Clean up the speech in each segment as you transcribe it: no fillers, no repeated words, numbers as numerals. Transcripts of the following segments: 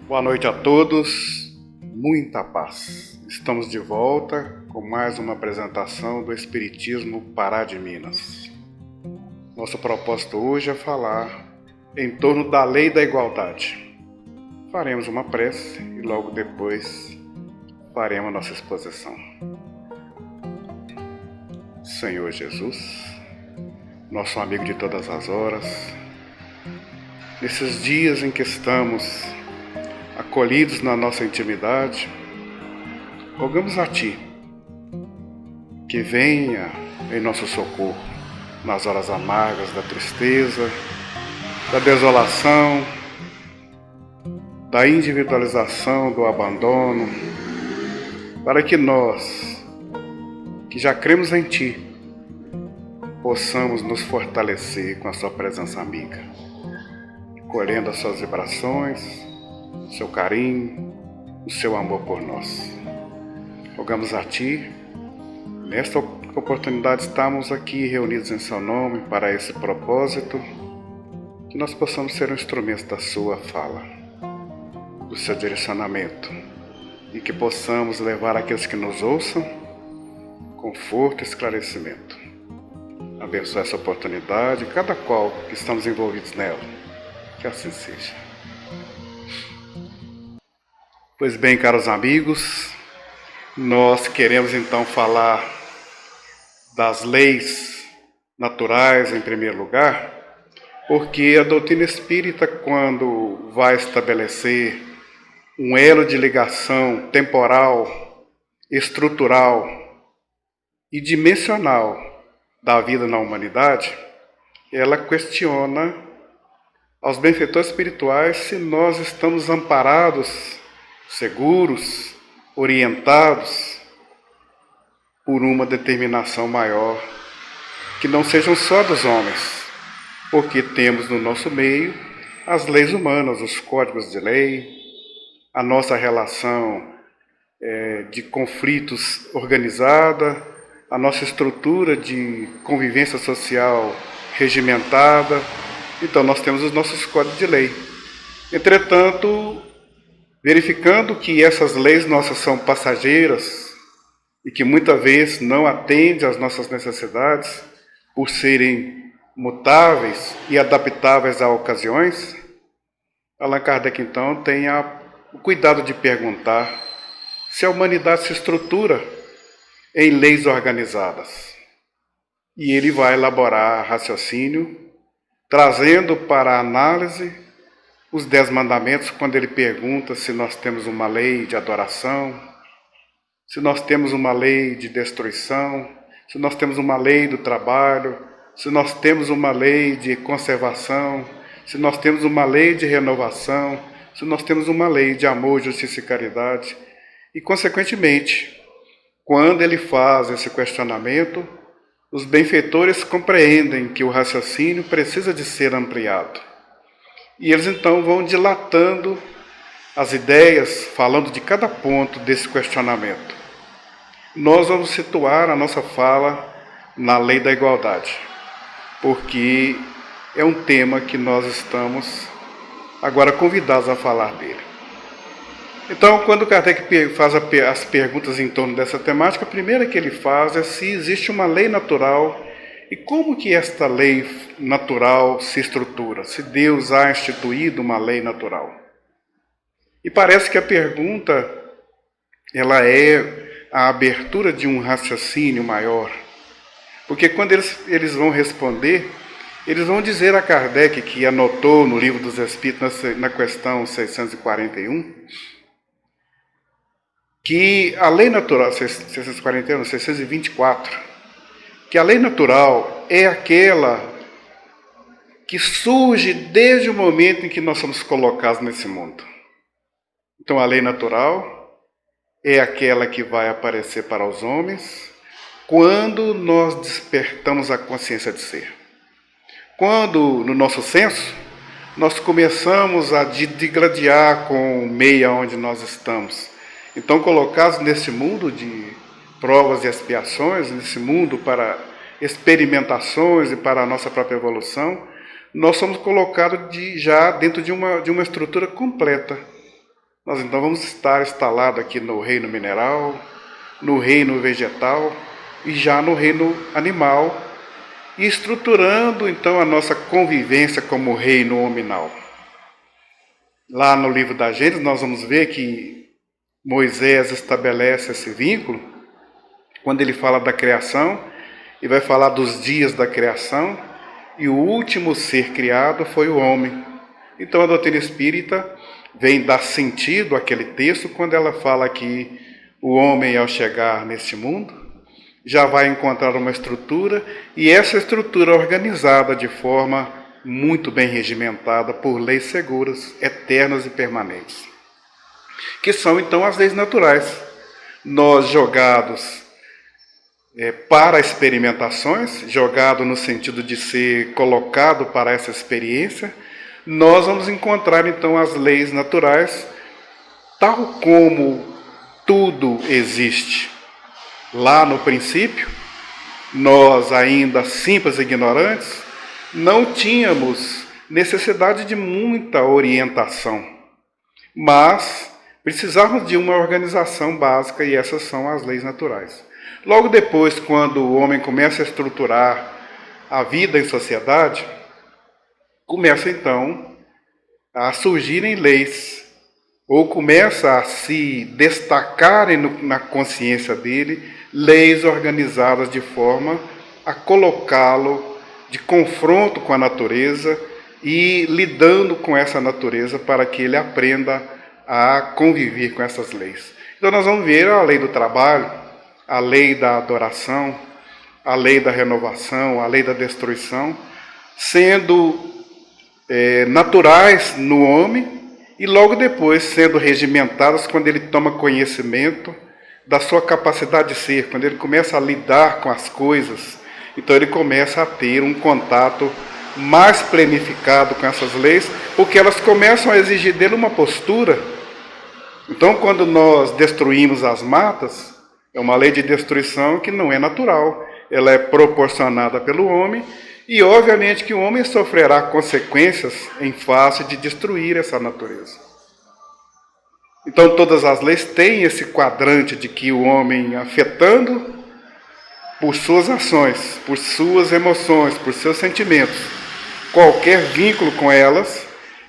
Boa noite a todos, muita paz. Estamos de volta com mais uma apresentação do Espiritismo Pará de Minas. Nosso propósito hoje é falar em torno da lei da igualdade. Faremos uma prece e logo depois faremos a nossa exposição. Senhor Jesus, nosso amigo de todas as horas, nesses dias em que estamos acolhidos na nossa intimidade, rogamos a Ti que venha em nosso socorro nas horas amargas da tristeza, da desolação, da individualização, do abandono, para que nós, que já cremos em Ti, possamos nos fortalecer com a Sua presença amiga, colhendo as Suas vibrações, o Seu carinho, o Seu amor por nós. Rogamos a Ti, nesta oportunidade estamos aqui reunidos em Seu nome para esse propósito, que nós possamos ser um instrumento da Sua fala, do Seu direcionamento, e que possamos levar àqueles que nos ouçam conforto e esclarecimento. Abençoe essa oportunidade, cada qual que estamos envolvidos nela, que assim seja. Pois bem, caros amigos, nós queremos então falar das leis naturais em primeiro lugar, porque a doutrina espírita, quando vai estabelecer um elo de ligação temporal, estrutural e dimensional da vida na humanidade, ela questiona aos benfeitores espirituais se nós estamos amparados, seguros, orientados por uma determinação maior, que não sejam só dos homens, porque temos no nosso meio as leis humanas, os códigos de lei, a nossa relação de conflitos organizada, a nossa estrutura de convivência social regimentada. Então nós temos os nossos códigos de lei. Entretanto, verificando que essas leis nossas são passageiras e que muitas vezes não atendem às nossas necessidades por serem mutáveis e adaptáveis a ocasiões, Allan Kardec então tem o cuidado de perguntar se a humanidade se estrutura em leis organizadas. E ele vai elaborar raciocínio, trazendo para a análise os 10 mandamentos, quando ele pergunta se nós temos uma lei de adoração, se nós temos uma lei de destruição, se nós temos uma lei do trabalho, se nós temos uma lei de conservação, se nós temos uma lei de renovação, se nós temos uma lei de amor, justiça e caridade. E, consequentemente, quando ele faz esse questionamento, os benfeitores compreendem que o raciocínio precisa de ser ampliado. E eles então vão dilatando as ideias, falando de cada ponto desse questionamento. Nós vamos situar a nossa fala na lei da igualdade, porque é um tema que nós estamos agora convidados a falar dele. Então, quando Kardec faz as perguntas em torno dessa temática, a primeira que ele faz é se existe uma lei natural e como que esta lei natural se estrutura, se Deus há instituído uma lei natural. E parece que a pergunta, ela é a abertura de um raciocínio maior. Porque quando eles vão responder, eles vão dizer a Kardec, que anotou no Livro dos Espíritos, na questão 641, que a lei natural, 641, 624, que a lei natural é aquela que surge desde o momento em que nós somos colocados nesse mundo. Então, a lei natural é aquela que vai aparecer para os homens quando nós despertamos a consciência de ser. Quando, no nosso senso, nós começamos a digladiar com o meio onde nós estamos. Então, colocados nesse mundo de provas e expiações, nesse mundo para experimentações e para a nossa própria evolução, nós somos colocados já dentro de uma estrutura completa, Nós então vamos estar instalados aqui no reino mineral, no reino vegetal e já no reino animal, e estruturando então a nossa convivência como reino hominal. Lá no livro da Gênesis nós vamos ver que Moisés estabelece esse vínculo quando ele fala da criação e vai falar dos dias da criação, e o último ser criado foi o homem. Então a doutrina espírita vem dar sentido àquele texto quando ela fala que o homem, ao chegar neste mundo, já vai encontrar uma estrutura, e essa estrutura organizada de forma muito bem regimentada por leis seguras, eternas e permanentes, que são então as leis naturais. Nós jogados para experimentações, jogado no sentido de ser colocado para essa experiência, nós vamos encontrar então as leis naturais, tal como tudo existe. Lá no princípio, nós ainda simples e ignorantes, não tínhamos necessidade de muita orientação, mas precisávamos de uma organização básica, e essas são as leis naturais. Logo depois, quando o homem começa a estruturar a vida em sociedade, começa então a surgirem leis, ou começa a se destacarem na consciência dele leis organizadas de forma a colocá-lo de confronto com a natureza e lidando com essa natureza para que ele aprenda a conviver com essas leis. Então nós vamos ver a lei do trabalho, a lei da adoração, a lei da renovação, a lei da destruição, sendo naturais no homem e logo depois sendo regimentadas quando ele toma conhecimento da sua capacidade de ser, quando ele começa a lidar com as coisas. Então ele começa a ter um contato mais planificado com essas leis, porque elas começam a exigir dele uma postura. Então quando nós destruímos as matas, é uma lei de destruição que não é natural, ela é proporcionada pelo homem, e obviamente que o homem sofrerá consequências em face de destruir essa natureza. Então todas as leis têm esse quadrante de que o homem, afetando por suas ações, por suas emoções, por seus sentimentos, qualquer vínculo com elas,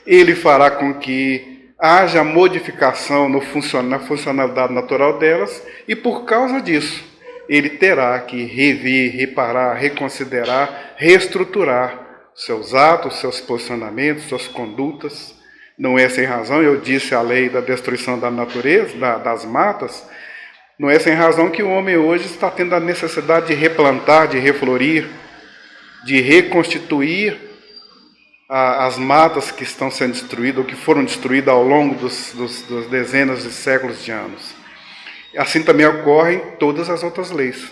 ele fará com que haja modificação na funcionalidade natural delas, e por causa disso, ele terá que rever, reparar, reconsiderar, reestruturar seus atos, seus posicionamentos, suas condutas. Não é sem razão, eu disse a lei da destruição da natureza, das matas, não é sem razão que o homem hoje está tendo a necessidade de replantar, de reflorir, de reconstituir as matas que estão sendo destruídas, ou que foram destruídas ao longo dos dezenas de séculos de anos. Assim também ocorre em todas as outras leis.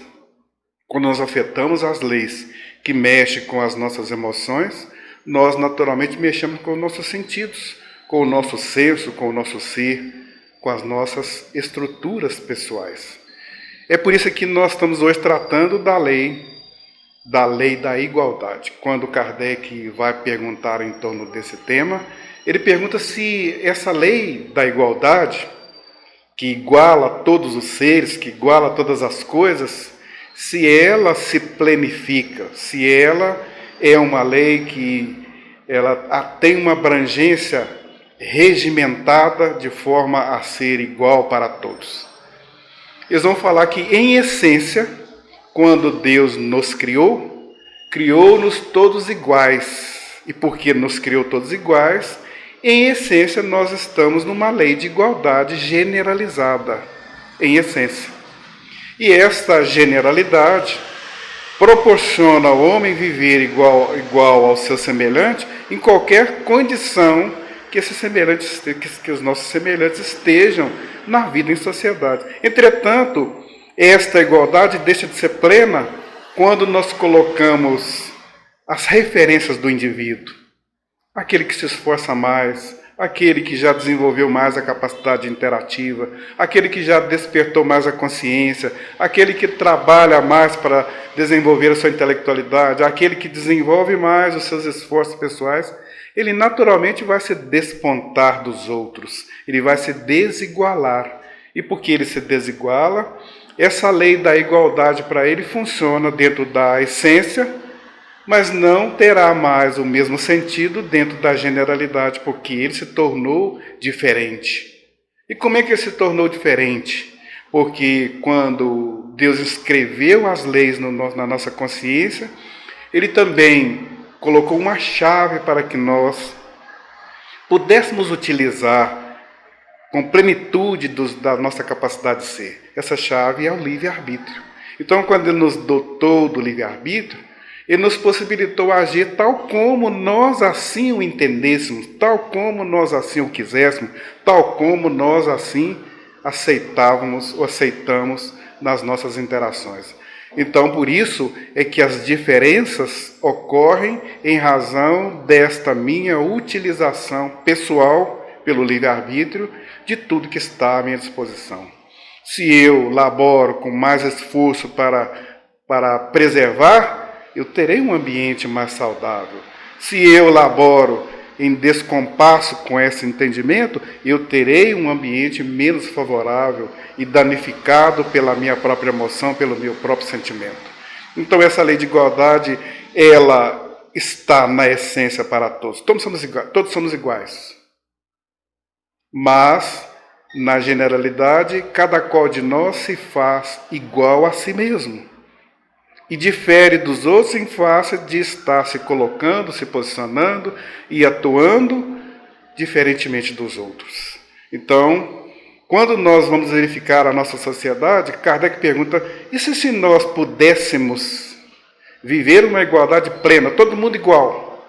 Quando nós afetamos as leis que mexem com as nossas emoções, nós naturalmente mexemos com os nossos sentidos, com o nosso senso, com o nosso ser, com as nossas estruturas pessoais. É por isso que nós estamos hoje tratando da lei da igualdade. Quando Kardec vai perguntar em torno desse tema, ele pergunta se essa lei da igualdade, que iguala todos os seres, que iguala todas as coisas, se ela se planifica, se ela é uma lei que ela tem uma abrangência regimentada de forma a ser igual para todos. Eles vão falar que, em essência, quando Deus nos criou, criou-nos todos iguais. E porque nos criou todos iguais, em essência, nós estamos numa lei de igualdade generalizada, em essência. E esta generalidade proporciona ao homem viver igual ao seu semelhante em qualquer condição que os nossos semelhantes estejam na vida em sociedade. Entretanto, esta igualdade deixa de ser plena quando nós colocamos as referências do indivíduo. Aquele que se esforça mais, aquele que já desenvolveu mais a capacidade interativa, aquele que já despertou mais a consciência, aquele que trabalha mais para desenvolver a sua intelectualidade, aquele que desenvolve mais os seus esforços pessoais. ele naturalmente vai se despontar dos outros, ele vai se desigualar. E porque ele se desiguala, essa lei da igualdade para ele funciona dentro da essência, mas não terá mais o mesmo sentido dentro da generalidade, porque ele se tornou diferente. E como é que ele se tornou diferente? Porque quando Deus escreveu as leis na nossa consciência, ele também colocou uma chave para que nós pudéssemos utilizar com plenitude da nossa capacidade de ser. Essa chave é o livre-arbítrio. Então, quando ele nos dotou do livre-arbítrio, ele nos possibilitou agir tal como nós assim o entendêssemos, tal como nós assim o quiséssemos, tal como nós assim aceitávamos ou aceitamos nas nossas interações. Então, por isso é que as diferenças ocorrem em razão desta minha utilização pessoal, pelo livre-arbítrio, de tudo que está à minha disposição. Se eu laboro com mais esforço para preservar, eu terei um ambiente mais saudável. Se eu laboro em descompasso com esse entendimento, eu terei um ambiente menos favorável e danificado pela minha própria emoção, pelo meu próprio sentimento. Então, essa lei de igualdade, ela está na essência para todos. Todos somos iguais. Mas, na generalidade, cada qual de nós se faz igual a si mesmo. E difere dos outros em face de estar se colocando, se posicionando e atuando diferentemente dos outros. Então, quando nós vamos verificar a nossa sociedade, Kardec pergunta, e se nós pudéssemos viver uma igualdade plena, todo mundo igual?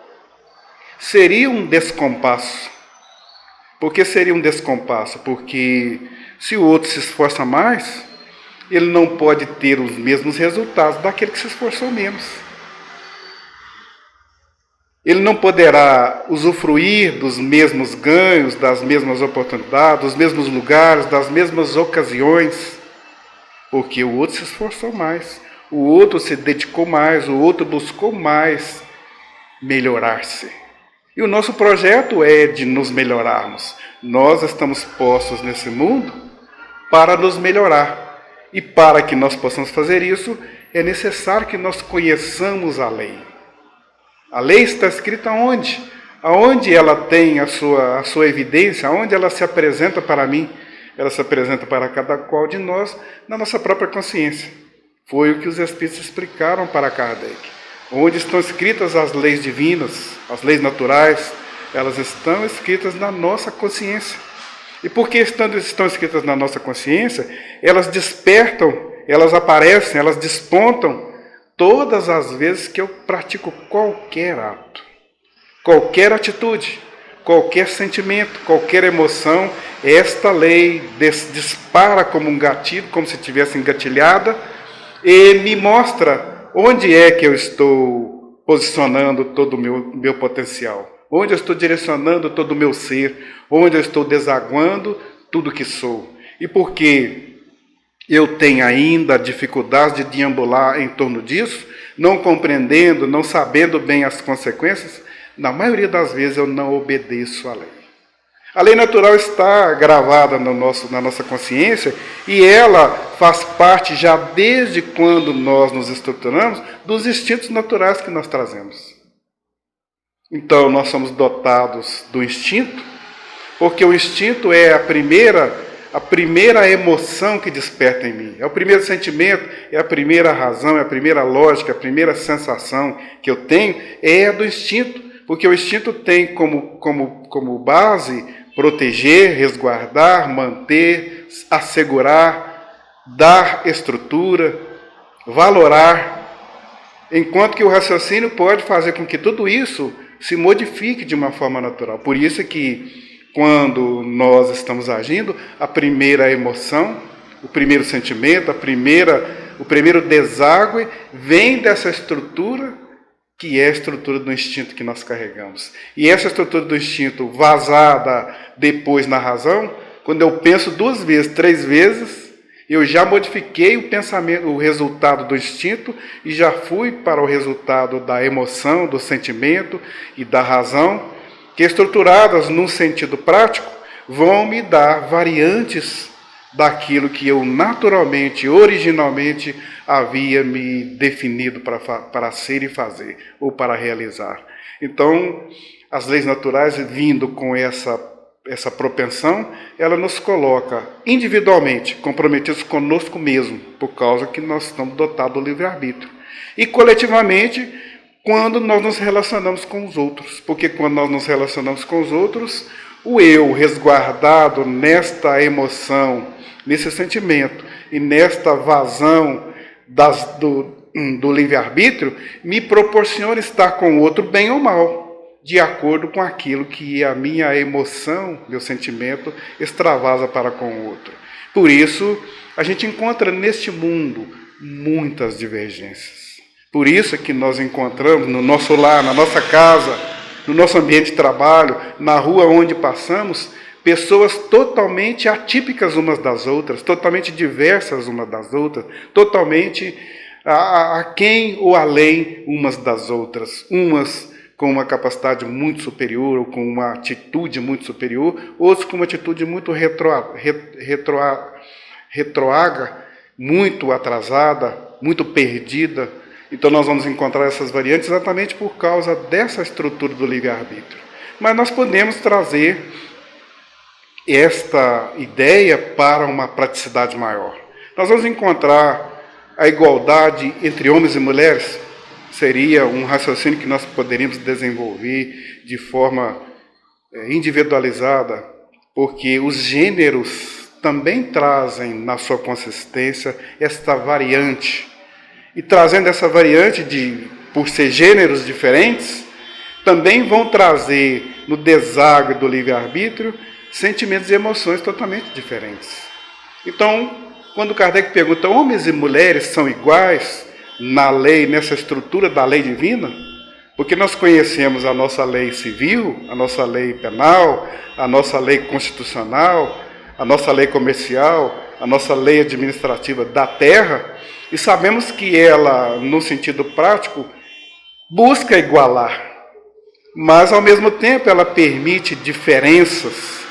Seria um descompasso. Por que seria um descompasso? Porque se o outro se esforça mais, ele não pode ter os mesmos resultados daquele que se esforçou menos. Ele não poderá usufruir dos mesmos ganhos, das mesmas oportunidades, dos mesmos lugares, das mesmas ocasiões, porque o outro se esforçou mais, o outro se dedicou mais, o outro buscou mais melhorar-se. E o nosso projeto é de nos melhorarmos. Nós estamos postos nesse mundo para nos melhorar. E para que nós possamos fazer isso, é necessário que nós conheçamos a lei. A lei está escrita onde? Aonde ela tem a sua evidência, aonde ela se apresenta para mim? Ela se apresenta para cada qual de nós na nossa própria consciência. Foi o que os Espíritos explicaram para Kardec. Onde estão escritas as leis divinas, as leis naturais, elas estão escritas na nossa consciência. E porque estão escritas na nossa consciência, elas despertam, elas aparecem, elas despontam todas as vezes que eu pratico qualquer ato, qualquer atitude, qualquer sentimento, qualquer emoção. Esta lei dispara como um gatilho, como se estivesse engatilhada, e me mostra onde é que eu estou posicionando todo o meu potencial? Onde eu estou direcionando todo o meu ser? Onde eu estou desaguando tudo que sou? E porque eu tenho ainda a dificuldade de deambular em torno disso, não compreendendo, não sabendo bem as consequências, na maioria das vezes eu não obedeço à lei. A lei natural está gravada na nossa consciência e ela faz parte, já desde quando nós nos estruturamos, dos instintos naturais que nós trazemos. Então, nós somos dotados do instinto, porque o instinto é a primeira emoção que desperta em mim. É o primeiro sentimento, é a primeira razão, é a primeira lógica, a primeira sensação que eu tenho é a do instinto, porque o instinto tem como base proteger, resguardar, manter, assegurar, dar estrutura, valorar, enquanto que o raciocínio pode fazer com que tudo isso se modifique de uma forma natural. Por isso que, quando nós estamos agindo, a primeira emoção, o primeiro sentimento, o primeiro deságue vem dessa estrutura, que é a estrutura do instinto que nós carregamos. E essa estrutura do instinto vazada depois na razão, quando eu penso 2 vezes, 3 vezes, eu já modifiquei o pensamento, o resultado do instinto, e já fui para o resultado da emoção, do sentimento e da razão. que estruturadas num sentido prático, vão me dar variantes daquilo que eu naturalmente, originalmente, havia me definido para ser e fazer, ou para realizar. Então, as leis naturais, vindo com essa propensão, ela nos coloca individualmente comprometidos conosco mesmo, por causa que nós estamos dotados do livre-arbítrio. E coletivamente, quando nós nos relacionamos com os outros. Porque quando nós nos relacionamos com os outros, o eu resguardado nesta emoção, nesse sentimento e nesta vazão do livre-arbítrio, me proporciona estar com o outro bem ou mal, de acordo com aquilo que a minha emoção, meu sentimento, extravasa para com o outro. Por isso, a gente encontra neste mundo muitas divergências. Por isso é que nós encontramos no nosso lar, na nossa casa, no nosso ambiente de trabalho, na rua onde passamos, pessoas totalmente atípicas umas das outras, totalmente diversas umas das outras, totalmente aquém ou além umas das outras, umas com uma capacidade muito superior, ou com uma atitude muito superior, outros com uma atitude muito retroaga, muito atrasada, muito perdida. Então nós vamos encontrar essas variantes exatamente por causa dessa estrutura do livre-arbítrio. Mas nós podemos trazer esta ideia para uma praticidade maior. Nós vamos encontrar a igualdade entre homens e mulheres. Seria um raciocínio que nós poderíamos desenvolver de forma individualizada, porque os gêneros também trazem na sua consistência esta variante. E trazendo essa variante, por ser gêneros diferentes, também vão trazer no deságua do livre-arbítrio sentimentos e emoções totalmente diferentes. Então, quando Kardec pergunta, homens e mulheres são iguais na lei, nessa estrutura da lei divina? Porque nós conhecemos a nossa lei civil, a nossa lei penal, a nossa lei constitucional, a nossa lei comercial, a nossa lei administrativa da terra, e sabemos que ela, no sentido prático, busca igualar, mas ao mesmo tempo ela permite diferenças,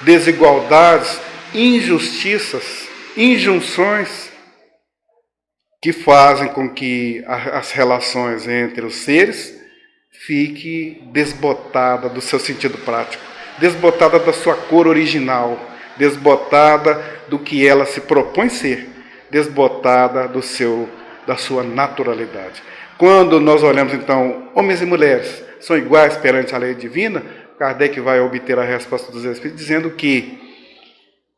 desigualdades, injustiças, injunções, que fazem com que as relações entre os seres fique desbotada do seu sentido prático, desbotada da sua cor original, desbotada do que ela se propõe ser, desbotada da sua naturalidade. Quando nós olhamos, então, homens e mulheres são iguais perante a lei divina, Kardec vai obter a resposta dos Espíritos dizendo que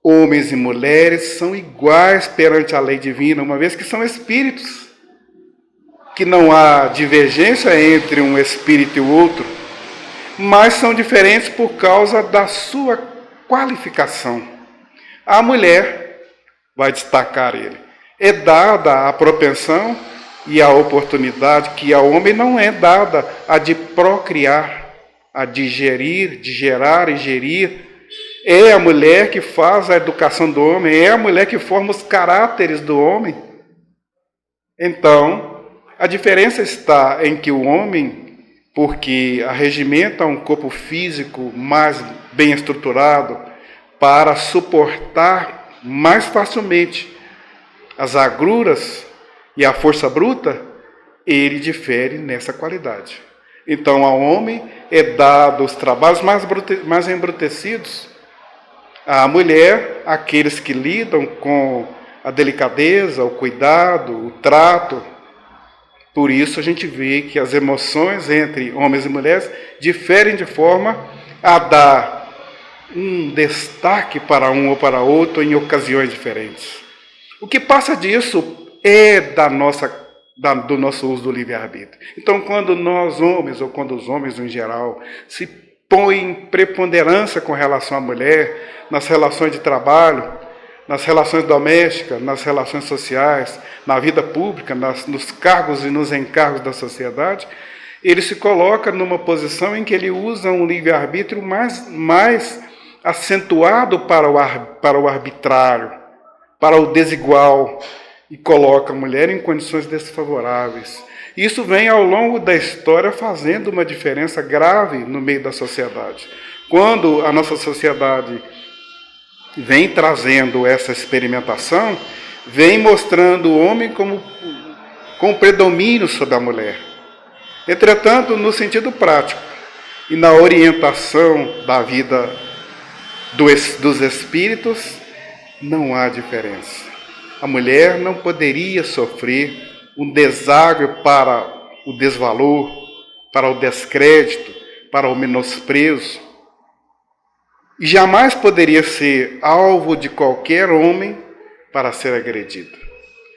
homens e mulheres são iguais perante a lei divina, uma vez que são espíritos, que não há divergência entre um espírito e o outro, mas são diferentes por causa da sua qualificação. A mulher, vai destacar ele, é dada a propensão e a oportunidade que ao homem não é dada, a de procriar, a de gerir, de gerar e gerir. É a mulher que faz a educação do homem, é a mulher que forma os caráteres do homem. Então, a diferença está em que o homem, porque arregimenta um corpo físico mais bem estruturado, para suportar mais facilmente as agruras e a força bruta, ele difere nessa qualidade. Então, ao homem é dado os trabalhos mais embrutecidos, à mulher, aqueles que lidam com a delicadeza, o cuidado, o trato. Por isso a gente vê que as emoções entre homens e mulheres diferem de forma a dar um destaque para um ou para outro em ocasiões diferentes. O que passa disso é do nosso uso do livre-arbítrio. Então, quando nós homens, ou quando os homens em geral, se põem preponderância com relação à mulher, nas relações de trabalho, nas relações domésticas, nas relações sociais, na vida pública, nos cargos e nos encargos da sociedade, ele se coloca numa posição em que ele usa um livre-arbítrio mais acentuado para o arbitrário, para o desigual, e coloca a mulher em condições desfavoráveis. Isso vem ao longo da história fazendo uma diferença grave no meio da sociedade. Quando a nossa sociedade vem trazendo essa experimentação, vem mostrando o homem como com predomínio sobre a mulher. Entretanto, no sentido prático e na orientação da vida dos espíritos, não há diferença. A mulher não poderia sofrer um deságio para o desvalor, para o descrédito, para o menosprezo, e jamais poderia ser alvo de qualquer homem para ser agredida.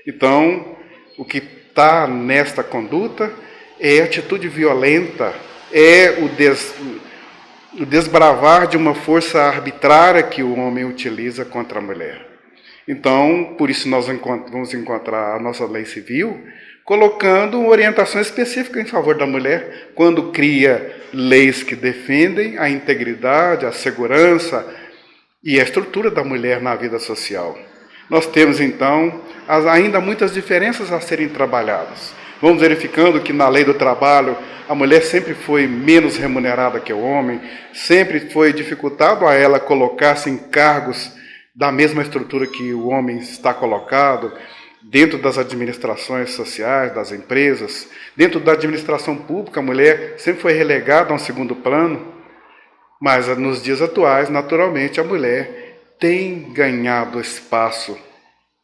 Então, o que está nesta conduta é atitude violenta, é o desbravar de uma força arbitrária que o homem utiliza contra a mulher. Então, por isso nós vamos encontrar a nossa lei civil colocando uma orientação específica em favor da mulher, quando cria leis que defendem a integridade, a segurança e a estrutura da mulher na vida social. Nós temos, então, ainda muitas diferenças a serem trabalhadas. Vamos verificando que na lei do trabalho a mulher sempre foi menos remunerada que o homem, sempre foi dificultado a ela colocar-se em cargos da mesma estrutura que o homem está colocado, dentro das administrações sociais, das empresas, dentro da administração pública, a mulher sempre foi relegada a um segundo plano, mas nos dias atuais, naturalmente, a mulher tem ganhado espaço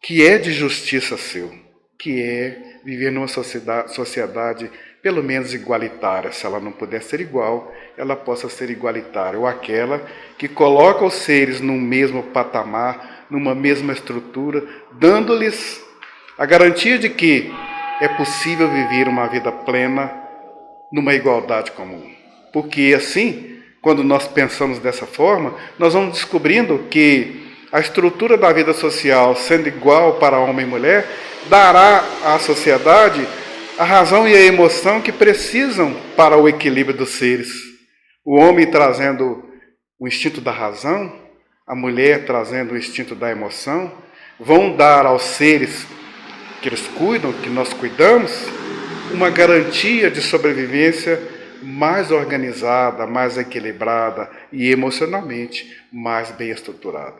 que é de justiça seu, que é viver numa sociedade pelo menos igualitária. Se ela não puder ser igual, ela possa ser igualitária, ou aquela que coloca os seres num mesmo patamar, numa mesma estrutura, dando-lhes a garantia de que é possível viver uma vida plena numa igualdade comum. Porque assim, quando nós pensamos dessa forma, nós vamos descobrindo que a estrutura da vida social, sendo igual para homem e mulher, dará à sociedade a razão e a emoção que precisam para o equilíbrio dos seres. O homem trazendo o instinto da razão, a mulher trazendo o instinto da emoção, vão dar aos seres que eles cuidam, que nós cuidamos, uma garantia de sobrevivência mais organizada, mais equilibrada e emocionalmente mais bem estruturada.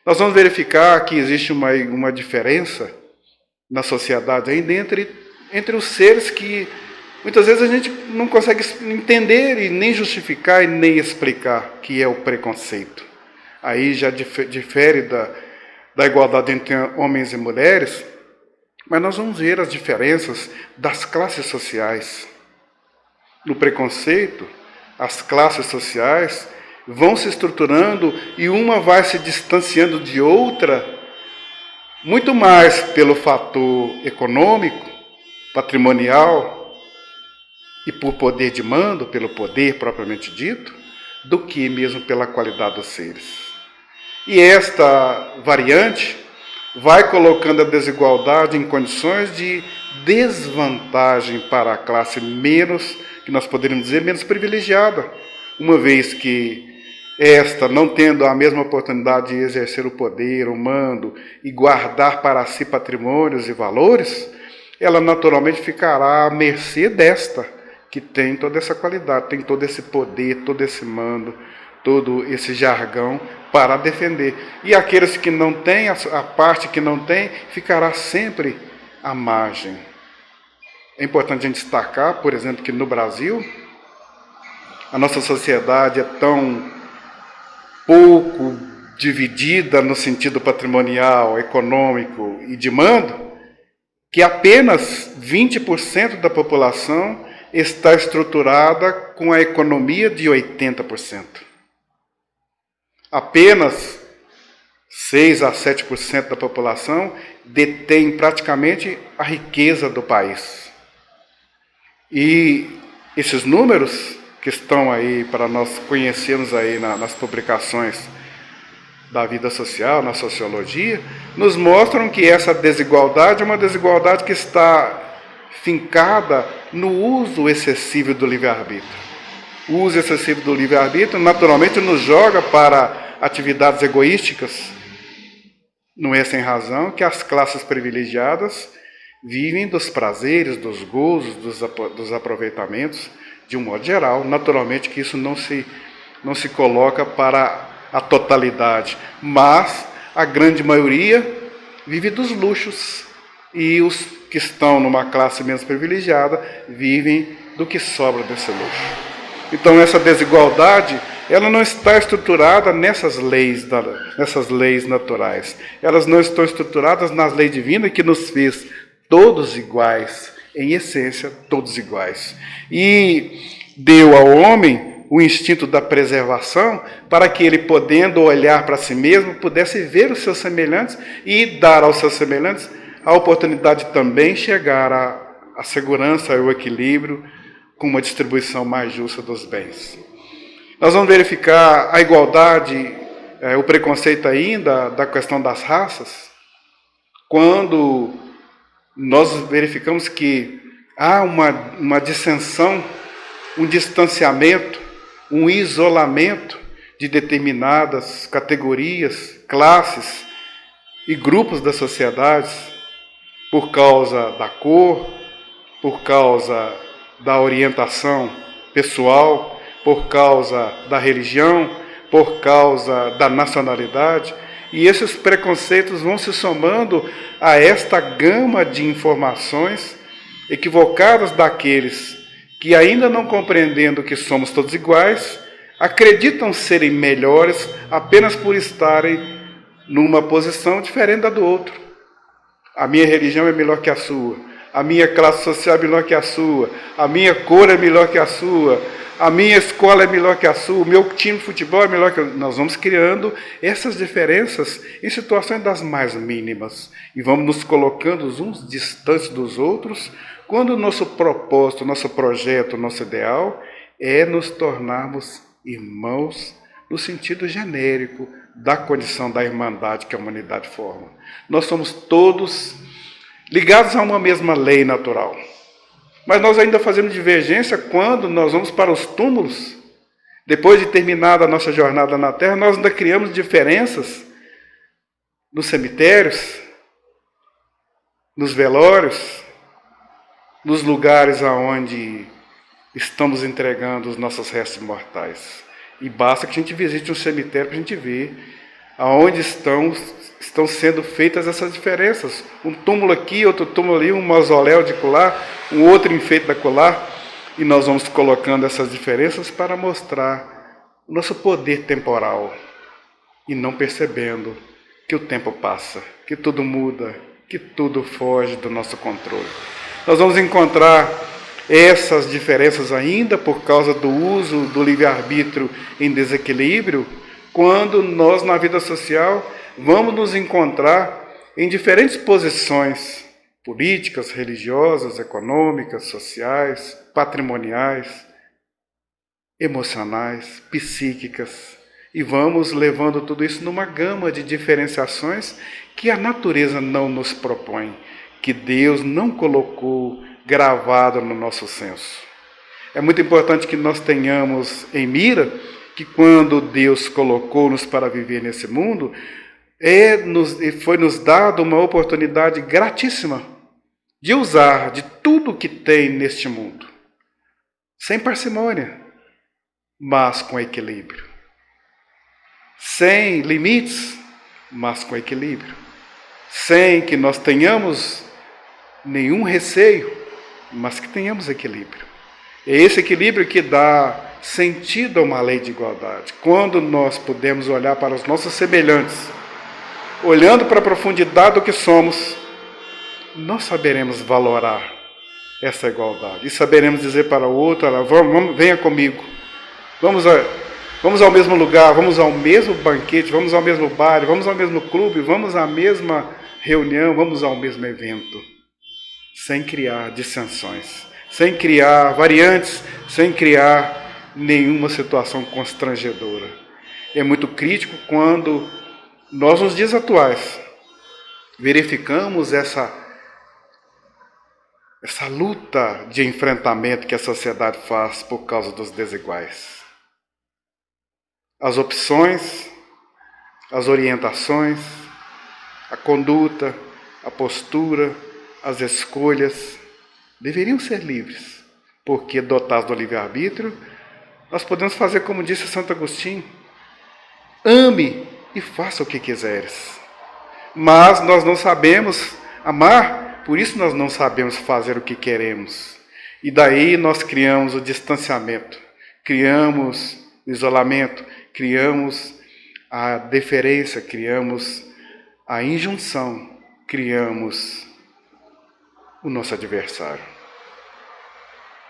Nós vamos verificar que existe uma diferença na sociedade ainda entre os seres que muitas vezes a gente não consegue entender e nem justificar e nem explicar, que é o preconceito. Aí já difere da igualdade entre homens e mulheres, mas nós vamos ver as diferenças das classes sociais. No preconceito, as classes sociais vão se estruturando e uma vai se distanciando de outra, muito mais pelo fator econômico, patrimonial e por poder de mando, pelo poder propriamente dito, do que mesmo pela qualidade dos seres. E esta variante vai colocando a desigualdade em condições de desvantagem para a classe menos, que nós poderíamos dizer, menos privilegiada, uma vez que esta, não tendo a mesma oportunidade de exercer o poder, o mando e guardar para si patrimônios e valores, ela naturalmente ficará à mercê desta, que tem toda essa qualidade, tem todo esse poder, todo esse mando, todo esse jargão para defender. E aqueles que não têm, a parte que não tem, ficará sempre à margem. É importante a gente destacar, por exemplo, que no Brasil, a nossa sociedade é tão pouco dividida no sentido patrimonial, econômico e de mando, que apenas 20% da população está estruturada com a economia de 80%. Apenas 6 a 7% da população detém praticamente a riqueza do país. E esses números que estão aí para nós conhecermos aí nas publicações da vida social, na sociologia, nos mostram que essa desigualdade é uma desigualdade que está fincada no uso excessivo do livre-arbítrio. O uso excessivo do livre-arbítrio naturalmente nos joga para atividades egoísticas. Não é sem razão que as classes privilegiadas vivem dos prazeres, dos gozos, dos aproveitamentos, de um modo geral. Naturalmente que isso não se coloca para a totalidade, mas a grande maioria vive dos luxos, e os que estão numa classe menos privilegiada vivem do que sobra desse luxo. Então essa desigualdade, ela não está estruturada nessas leis naturais. Elas não estão estruturadas nas leis divinas que nos fez todos iguais, em essência, todos iguais. E deu ao homem o instinto da preservação para que ele, podendo olhar para si mesmo, pudesse ver os seus semelhantes e dar aos seus semelhantes a oportunidade de também chegar à segurança e ao equilíbrio com uma distribuição mais justa dos bens. Nós vamos verificar a igualdade, o preconceito ainda da questão das raças, quando nós verificamos que há uma dissensão, um distanciamento, um isolamento de determinadas categorias, classes e grupos da sociedade por causa da cor, por causa da orientação pessoal, por causa da religião, por causa da nacionalidade. E esses preconceitos vão se somando a esta gama de informações equivocadas daqueles que, ainda não compreendendo que somos todos iguais, acreditam serem melhores apenas por estarem numa posição diferente da do outro. A minha religião é melhor que a sua, a minha classe social é melhor que a sua, a minha cor é melhor que a sua, a minha escola é melhor que a sua, o meu time de futebol é melhor que a... Nós vamos criando essas diferenças em situações das mais mínimas e vamos nos colocando uns distantes dos outros, quando o nosso propósito, nosso projeto, nosso ideal é nos tornarmos irmãos no sentido genérico da condição da irmandade que a humanidade forma. Nós somos todos ligados a uma mesma lei natural. Mas nós ainda fazemos divergência quando nós vamos para os túmulos. Depois de terminada a nossa jornada na Terra, nós ainda criamos diferenças nos cemitérios, nos velórios, nos lugares aonde estamos entregando os nossos restos mortais. E basta que a gente visite um cemitério para a gente ver aonde estão sendo feitas essas diferenças. Um túmulo aqui, outro túmulo ali, um mausoléu de colar, um outro enfeite da colar. E nós vamos colocando essas diferenças para mostrar o nosso poder temporal. E não percebendo que o tempo passa, que tudo muda, que tudo foge do nosso controle. Nós vamos encontrar essas diferenças ainda por causa do uso do livre-arbítrio em desequilíbrio, quando nós, na vida social, vamos nos encontrar em diferentes posições políticas, religiosas, econômicas, sociais, patrimoniais, emocionais, psíquicas, e vamos levando tudo isso numa gama de diferenciações que a natureza não nos propõe, que Deus não colocou gravado no nosso senso. É muito importante que nós tenhamos em mira que quando Deus colocou-nos para viver nesse mundo, foi nos dado uma oportunidade gratíssima de usar de tudo que tem neste mundo, sem parcimônia, mas com equilíbrio. Sem limites, mas com equilíbrio. Sem que nós tenhamos nenhum receio, mas que tenhamos equilíbrio. É esse equilíbrio que dá sentido a uma lei de igualdade. Quando nós podemos olhar para os nossos semelhantes, olhando para a profundidade do que somos, nós saberemos valorar essa igualdade. E saberemos dizer para o outro, venha comigo, vamos ao mesmo lugar, vamos ao mesmo banquete, vamos ao mesmo bar, vamos ao mesmo clube, vamos à mesma reunião, vamos ao mesmo evento. Sem criar dissensões, sem criar variantes, sem criar nenhuma situação constrangedora. É muito crítico quando nós, nos dias atuais, verificamos essa luta de enfrentamento que a sociedade faz por causa dos desiguais. As opções, as orientações, a conduta, a postura, as escolhas deveriam ser livres, porque dotados do livre-arbítrio, nós podemos fazer como disse Santo Agostinho: ame e faça o que quiseres. Mas nós não sabemos amar, por isso nós não sabemos fazer o que queremos. E daí nós criamos o distanciamento, criamos o isolamento, criamos a deferência, criamos a injunção, criamos o nosso adversário.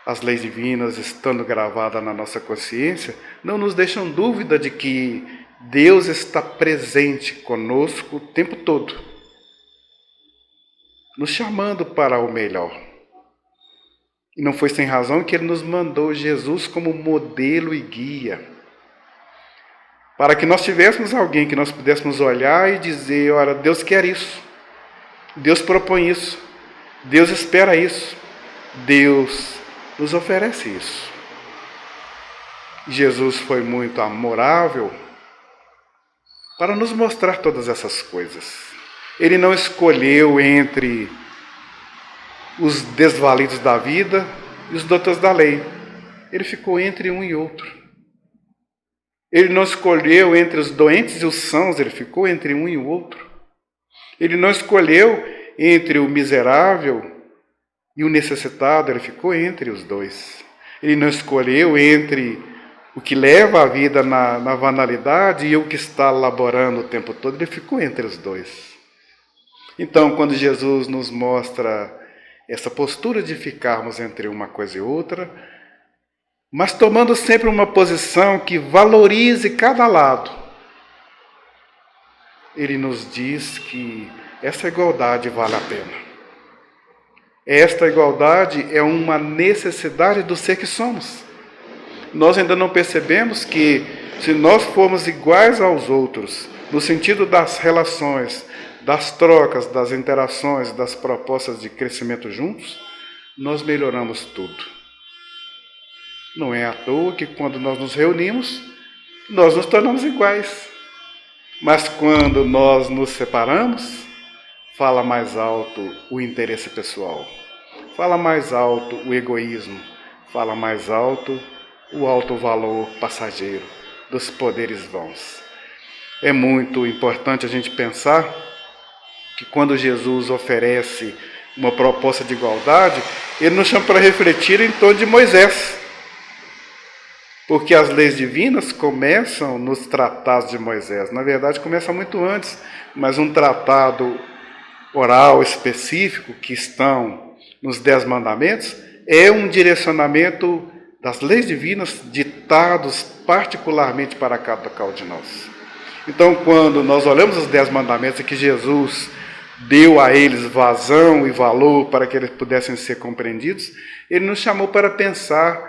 As leis divinas, estando gravadas na nossa consciência, não nos deixam dúvida de que Deus está presente conosco o tempo todo, nos chamando para o melhor. E não foi sem razão que Ele nos mandou Jesus como modelo e guia, para que nós tivéssemos alguém que nós pudéssemos olhar e dizer: olha, Deus quer isso, Deus propõe isso, Deus espera isso, Deus nos oferece isso. Jesus foi muito amorável para nos mostrar todas essas coisas. Ele não escolheu entre os desvalidos da vida e os doutores da lei. Ele ficou entre um e outro. Ele não escolheu entre os doentes e os sãos, ele ficou entre um e o outro. Ele não escolheu entre o miserável e o necessitado, ele ficou entre os dois. Ele não escolheu entre o que leva a vida na banalidade e o que está laborando o tempo todo, ele ficou entre os dois. Então, quando Jesus nos mostra essa postura de ficarmos entre uma coisa e outra, mas tomando sempre uma posição que valorize cada lado, Ele nos diz que essa igualdade vale a pena. Esta igualdade é uma necessidade do ser que somos. Nós ainda não percebemos que, se nós formos iguais aos outros, no sentido das relações, das trocas, das interações, das propostas de crescimento juntos, nós melhoramos tudo. Não é à toa que quando nós nos reunimos, nós nos tornamos iguais. Mas quando nós nos separamos, fala mais alto o interesse pessoal, fala mais alto o egoísmo, fala mais alto o alto valor passageiro dos poderes vãos. É muito importante a gente pensar que quando Jesus oferece uma proposta de igualdade, Ele nos chama para refletir em torno de Moisés. Porque as leis divinas começam nos tratados de Moisés. Na verdade, começa muito antes, mas um tratado oral específico que estão nos 10 mandamentos é um direcionamento das leis divinas ditados particularmente para cada qual de nós. Então, quando nós olhamos os 10 mandamentos e que Jesus deu a eles vazão e valor para que eles pudessem ser compreendidos, Ele nos chamou para pensar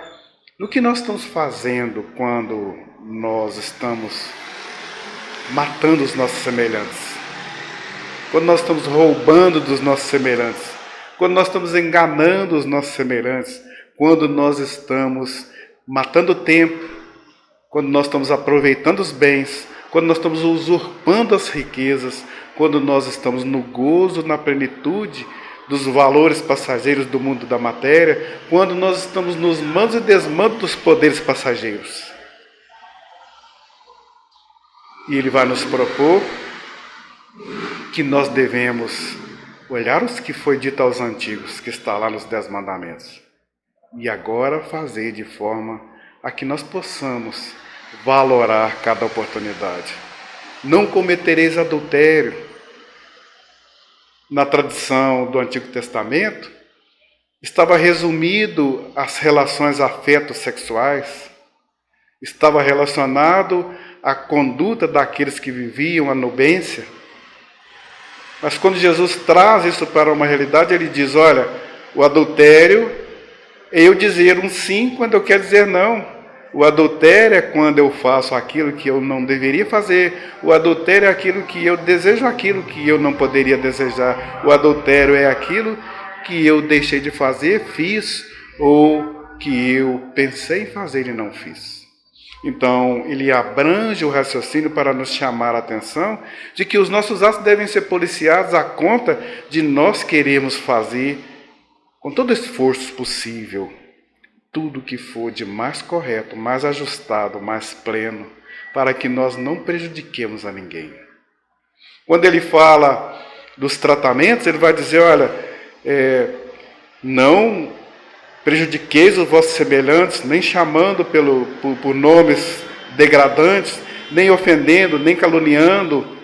no que nós estamos fazendo quando nós estamos matando os nossos semelhantes, quando nós estamos roubando dos nossos semelhantes, quando nós estamos enganando os nossos semelhantes, quando nós estamos matando o tempo, quando nós estamos aproveitando os bens, quando nós estamos usurpando as riquezas, quando nós estamos no gozo, na plenitude dos valores passageiros do mundo da matéria, quando nós estamos nos mandos e desmandos dos poderes passageiros. E Ele vai nos propor que nós devemos olhar os que foi dito aos antigos, que está lá nos 10 mandamentos, e agora fazer de forma a que nós possamos valorar cada oportunidade. Não cometereis adultério. Na tradição do Antigo Testamento, estava resumido as relações afeto-sexuais, estava relacionado à conduta daqueles que viviam a nubência. Mas quando Jesus traz isso para uma realidade, Ele diz: olha, o adultério é eu dizer um sim quando eu quero dizer não. O adultério é quando eu faço aquilo que eu não deveria fazer. O adultério é aquilo que eu desejo, aquilo que eu não poderia desejar. O adultério é aquilo que eu deixei de fazer, fiz, ou que eu pensei em fazer e não fiz. Então, ele abrange o raciocínio para nos chamar a atenção de que os nossos atos devem ser policiados à conta de nós queremos fazer, com todo esforço possível, tudo que for de mais correto, mais ajustado, mais pleno, para que nós não prejudiquemos a ninguém. Quando ele fala dos tratamentos, ele vai dizer, olha, não prejudiqueis os vossos semelhantes, nem chamando por nomes degradantes, nem ofendendo, nem caluniando,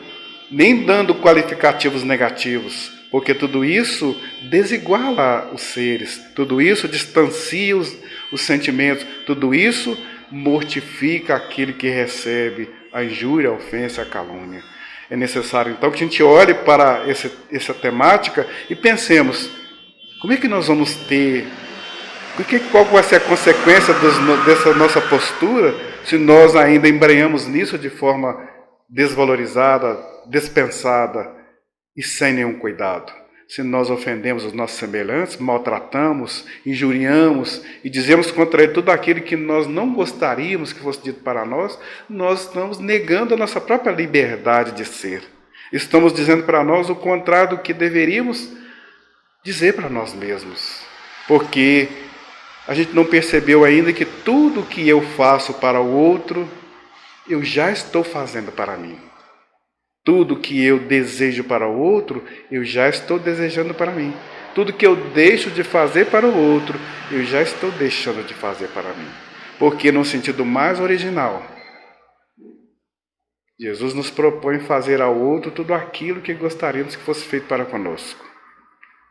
nem dando qualificativos negativos, porque tudo isso desiguala os seres, tudo isso distancia os sentimentos, tudo isso mortifica aquele que recebe a injúria, a ofensa, a calúnia. É necessário, então, que a gente olhe para essa temática e pensemos, como é que nós vamos ter, qual vai ser a consequência dessa nossa postura se nós ainda embrenhamos nisso de forma desvalorizada, dispensada e sem nenhum cuidado? Se nós ofendemos os nossos semelhantes, maltratamos, injuriamos e dizemos contra ele tudo aquilo que nós não gostaríamos que fosse dito para nós, nós estamos negando a nossa própria liberdade de ser. Estamos dizendo para nós o contrário do que deveríamos dizer para nós mesmos. Porque a gente não percebeu ainda que tudo que eu faço para o outro, eu já estou fazendo para mim. Tudo que eu desejo para o outro, eu já estou desejando para mim. Tudo que eu deixo de fazer para o outro, eu já estou deixando de fazer para mim. Porque, no sentido mais original, Jesus nos propõe fazer ao outro tudo aquilo que gostaríamos que fosse feito para conosco.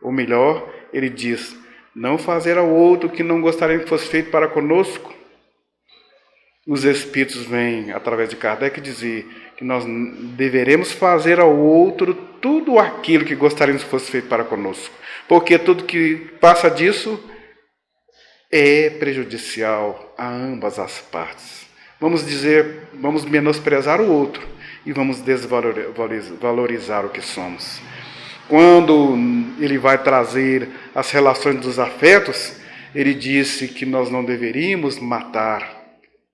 Ou melhor, ele diz, não fazer ao outro o que não gostaríamos que fosse feito para conosco. Os Espíritos vêm, através de Kardec, dizer que nós deveremos fazer ao outro tudo aquilo que gostaríamos que fosse feito para conosco. Porque tudo que passa disso é prejudicial a ambas as partes. Vamos menosprezar o outro e vamos desvalorizar o que somos. Quando ele vai trazer as relações dos afetos, ele disse que nós não deveríamos matar,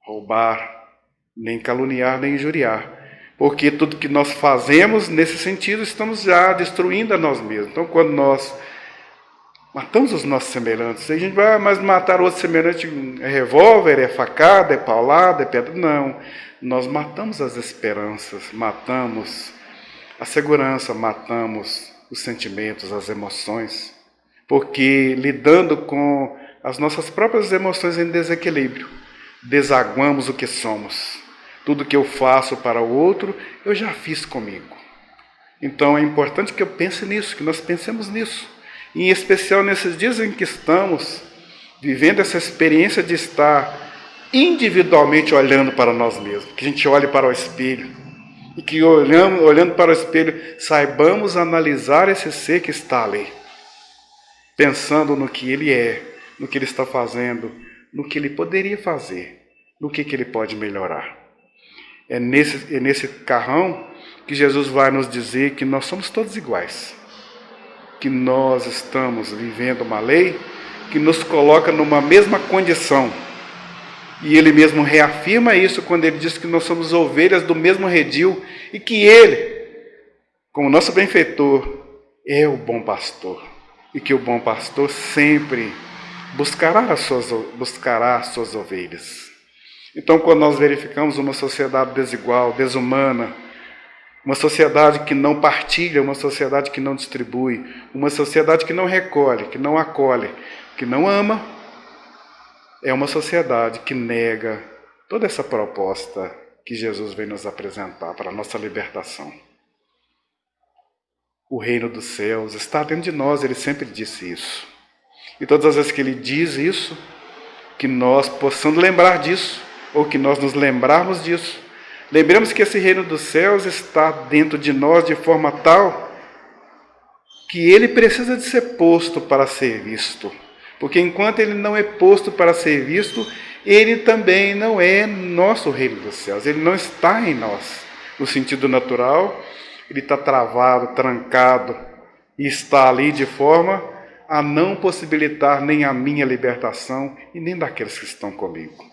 roubar, nem caluniar, nem injuriar. Porque tudo que nós fazemos, nesse sentido, estamos já destruindo a nós mesmos. Então, quando nós matamos os nossos semelhantes, a gente vai, mas matar o outro semelhante é revólver, é facada, é paulada, é pedra. Não, nós matamos as esperanças, matamos a segurança, matamos os sentimentos, as emoções. Porque lidando com as nossas próprias emoções em desequilíbrio, desaguamos o que somos. Tudo que eu faço para o outro, eu já fiz comigo. Então é importante que eu pense nisso, que nós pensemos nisso. E em especial nesses dias em que estamos vivendo essa experiência de estar individualmente olhando para nós mesmos. Que a gente olhe para o espelho. E que olhando para o espelho, saibamos analisar esse ser que está ali. Pensando no que ele é, no que ele está fazendo, no que ele poderia fazer, no que ele pode melhorar. É nesse carrão que Jesus vai nos dizer que nós somos todos iguais, que nós estamos vivendo uma lei que nos coloca numa mesma condição. E ele mesmo reafirma isso quando ele diz que nós somos ovelhas do mesmo redil e que ele, como nosso benfeitor, é o bom pastor. E que o bom pastor sempre buscará as suas ovelhas. Então, quando nós verificamos uma sociedade desigual, desumana, uma sociedade que não partilha, uma sociedade que não distribui, uma sociedade que não recolhe, que não acolhe, que não ama, é uma sociedade que nega toda essa proposta que Jesus vem nos apresentar para a nossa libertação. O reino dos céus está dentro de nós, ele sempre disse isso. E todas as vezes que ele diz isso, que nós possamos lembrar disso, ou que nós nos lembrarmos disso. Lembremos que esse reino dos céus está dentro de nós de forma tal que ele precisa de ser posto para ser visto. Porque enquanto ele não é posto para ser visto, ele também não é nosso reino dos céus. Ele não está em nós. No sentido natural, ele está travado, trancado, e está ali de forma a não possibilitar nem a minha libertação e nem daqueles que estão comigo.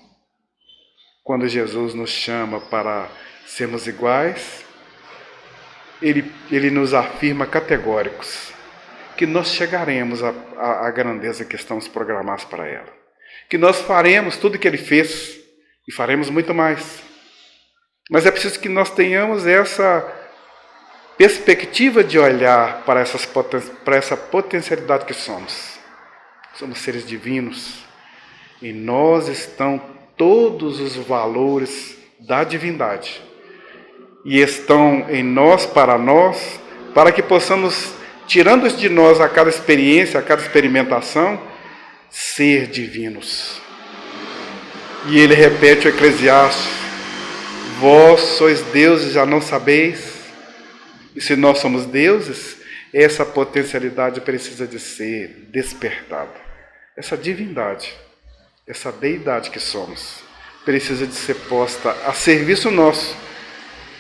quando Jesus nos chama para sermos iguais, Ele nos afirma categóricos que nós chegaremos à grandeza que estamos programados para ela. Que nós faremos tudo o que Ele fez e faremos muito mais. Mas é preciso que nós tenhamos essa perspectiva de olhar para essa potencialidade que somos. Somos seres divinos. Em nós estão todos os valores da divindade. E estão em nós, para que possamos, tirando de nós a cada experiência, a cada experimentação, ser divinos. E ele repete o Eclesiastes: vós sois deuses, já não sabeis? E se nós somos deuses, essa potencialidade precisa de ser despertada. Essa divindade, essa deidade que somos, precisa de ser posta a serviço nosso,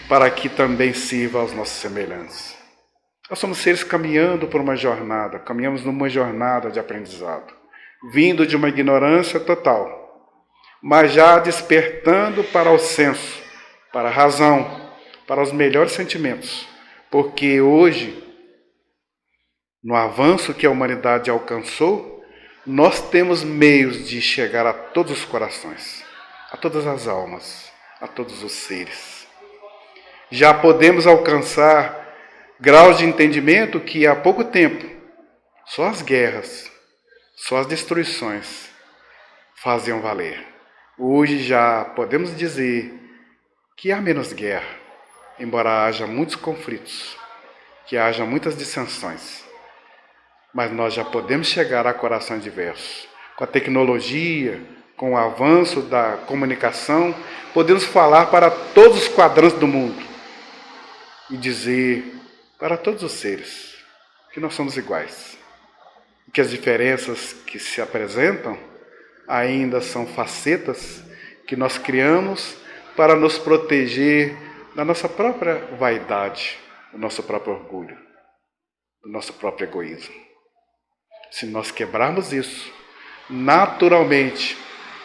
para que também sirva aos nossos semelhantes. Nós somos seres caminhando por uma jornada, caminhamos numa jornada de aprendizado, vindo de uma ignorância total, mas já despertando para o senso, para a razão, para os melhores sentimentos, porque hoje, no avanço que a humanidade alcançou, nós temos meios de chegar a todos os corações, a todas as almas, a todos os seres. Já podemos alcançar graus de entendimento que há pouco tempo só as guerras, só as destruições faziam valer. Hoje já podemos dizer que há menos guerra, embora haja muitos conflitos, que haja muitas dissensões. Mas nós já podemos chegar a corações diversos. Com a tecnologia, com o avanço da comunicação, podemos falar para todos os quadrantes do mundo e dizer para todos os seres que nós somos iguais. E que as diferenças que se apresentam ainda são facetas que nós criamos para nos proteger da nossa própria vaidade, do nosso próprio orgulho, do nosso próprio egoísmo. Se nós quebrarmos isso, naturalmente,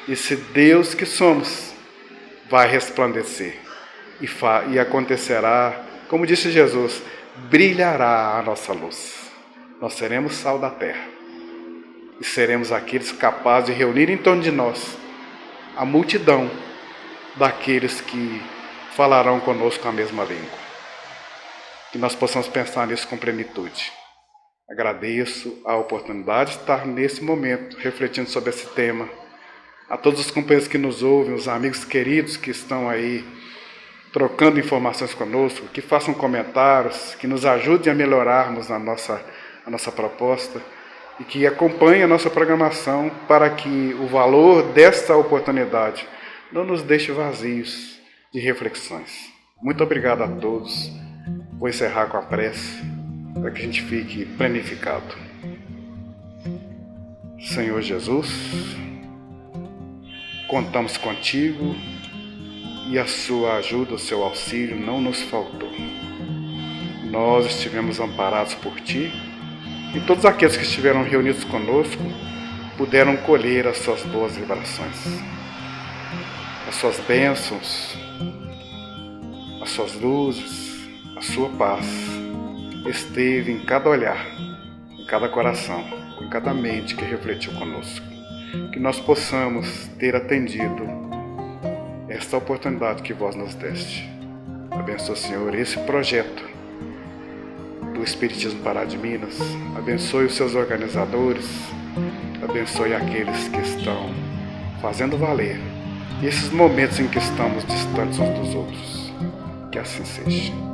esse Deus que somos vai resplandecer e acontecerá, como disse Jesus, brilhará a nossa luz. Nós seremos sal da terra e seremos aqueles capazes de reunir em torno de nós a multidão daqueles que falarão conosco a mesma língua. Que nós possamos pensar nisso com plenitude. Agradeço a oportunidade de estar nesse momento refletindo sobre esse tema. A todos os companheiros que nos ouvem, os amigos queridos que estão aí trocando informações conosco, que façam comentários, que nos ajudem a melhorarmos a nossa proposta e que acompanhem a nossa programação para que o valor desta oportunidade não nos deixe vazios de reflexões. Muito obrigado a todos. Vou encerrar com a prece para que a gente fique planificado. Senhor Jesus, contamos contigo e a sua ajuda, o seu auxílio não nos faltou. Nós estivemos amparados por ti e todos aqueles que estiveram reunidos conosco puderam colher as suas boas vibrações, as suas bênçãos, as suas luzes, a sua paz esteve em cada olhar, em cada coração, em cada mente que refletiu conosco. Que nós possamos ter atendido esta oportunidade que vós nos deste. Abençoe, Senhor, esse projeto do Espiritismo Pará de Minas. Abençoe os seus organizadores. Abençoe aqueles que estão fazendo valer esses momentos em que estamos distantes uns dos outros. Que assim seja.